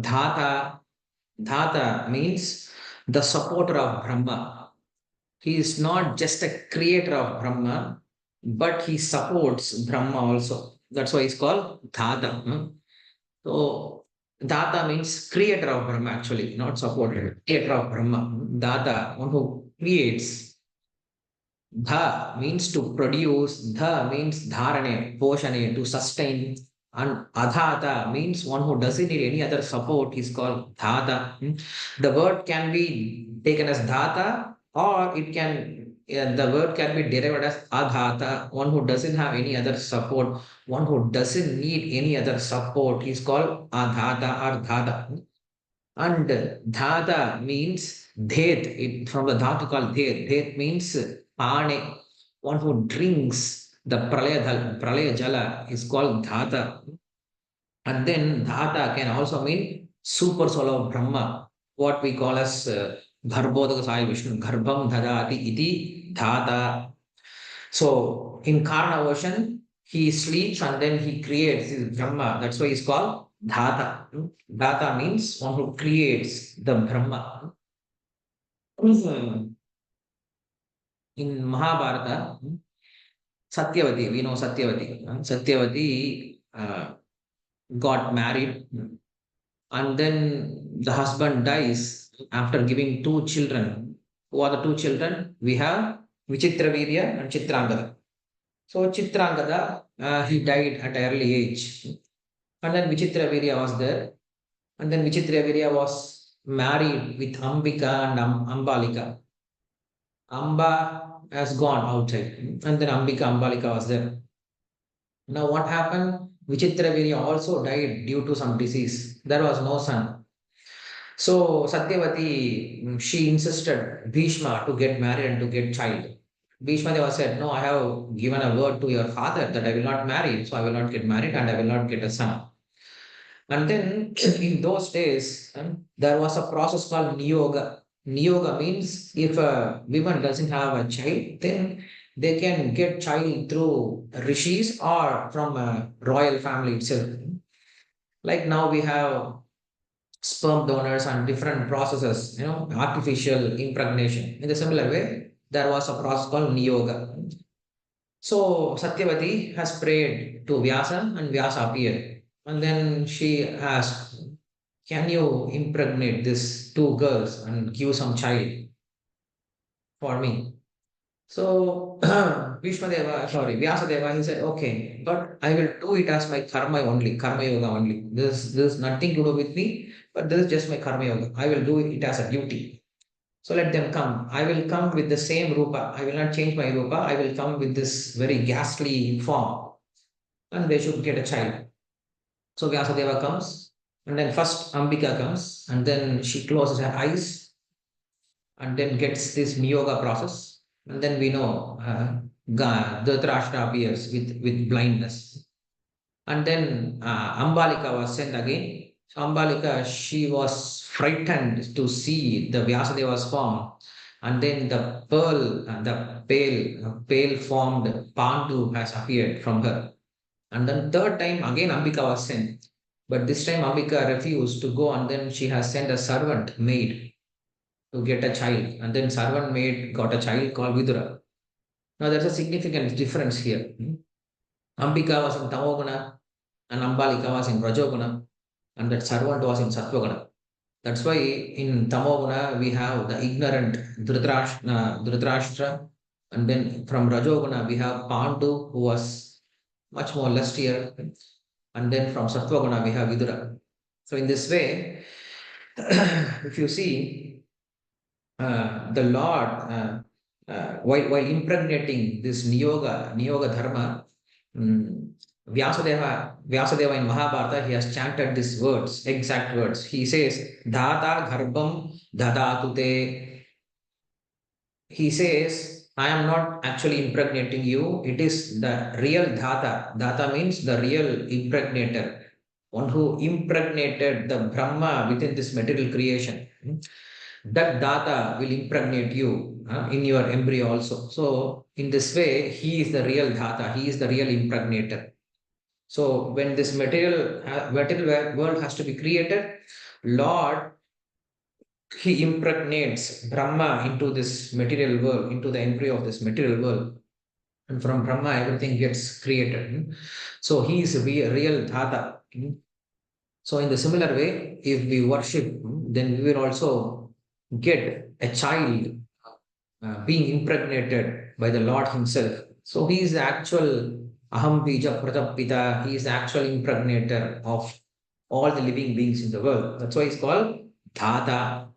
Dhātā. Dhātā means the supporter of Brahma. He is not just a creator of Brahma, but he supports Brahma also. That's why he's called Dhātā. So Dhātā means creator of Brahma, actually, not supporter, creator of Brahma. Dhātā, one who creates. Dha means to produce, dha means dharane, poshane, to sustain, and adhata means one who doesn't need any other support is called dhata. The word can be taken as dhata, or it can the word can be derived as adhata, one who doesn't have any other support, one who doesn't need any other support is called adhata or dhata. And dhata means dhet, from the dhatu called dhet. Dhet means pane, one who drinks the pralaya jala is called dhata. And then dhata can also mean super soul of Brahma, what we call as Garbhodaka Sai Vishnu, Garbham Dhadati iti dhata. So in Karna version, he sleeps and then he creates his Brahma. That's why he's called Dhata. Dhata means one who creates the Brahma. In Mahabharata, Satyavati, we know Satyavati. Satyavati got married, and then the husband dies after giving two children. Who are the two children? We have Vichitravirya and Chitrangada. So Chitrangada, he died at an early age. And then Vichitravirya was there. And then Vichitravirya was married with Ambika and Ambalika. Amba has gone outside. And then Ambika, Ambalika was there. Now what happened? Vichitravirya also died due to some disease. There was no son. So Satyavati, she insisted Bhishma to get married and to get child. Bhishma Deva said, no, I have given a word to your father that I will not marry, so I will not get married and I will not get a son. And then in those days, there was a process called Niyoga. Niyoga means if a woman doesn't have a child, then they can get child through rishis or from a royal family itself. Like now we have sperm donors and different processes, artificial impregnation. In a similar way, there was a process called Niyoga. So Satyavati has prayed to Vyasa and Vyasa appeared. And then she asked, can you impregnate these two girls and give some child for me? So Vyasadeva, he said, okay, but I will do it as my karma only, karma yoga only. There's nothing to do with me, but this is just my karma yoga. I will do it as a duty. So let them come. I will come with the same rupa. I will not change my rupa. I will come with this very ghastly form. And they should get a child. So Vyasadeva comes, and then first Ambika comes, and then she closes her eyes, and then gets this Niyoga process. And then we know Dhritarashtra appears with blindness. And then Ambalika was sent again. So Ambalika, she was frightened to see the Vyasadeva's form. And then the pale formed Pandu has appeared from her. And then third time again Ambika was sent. But this time Ambika refused to go, and then she has sent a servant maid to get a child. And then servant maid got a child called Vidura. Now there's a significant difference here. Ambika was in Tamoguna and Ambalika was in Rajoguna, and that servant was in Satvaguna. That's why in Tamoguna we have the ignorant Dhritarashtra, and then from Rajoguna we have Pandu, who was much more lustier, and then from Satvaguna we have Vidura. So in this way, if you see, the Lord, while impregnating this Niyoga Dharma, Vyasadeva in Mahabharata, he has chanted these words, exact words. He says, Dhātā garbham dadātute. He says, I am not actually impregnating you. It is the real Dhātā. Dhātā means the real impregnator, one who impregnated the Brahma within this material creation. That Dhātā will impregnate you in your embryo also. So in this way, he is the real Dhātā. He is the real impregnator. So when this material world has to be created, Lord, he impregnates Brahma into this material world, into the embryo of this material world. And from Brahma, everything gets created. So he is real Dhātā. So in the similar way, if we worship, then we will also get a child being impregnated by the Lord Himself. So He is the actual Aham Bija Pratapita. He is the actual impregnator of all the living beings in the world. That's why He's called Dhātā.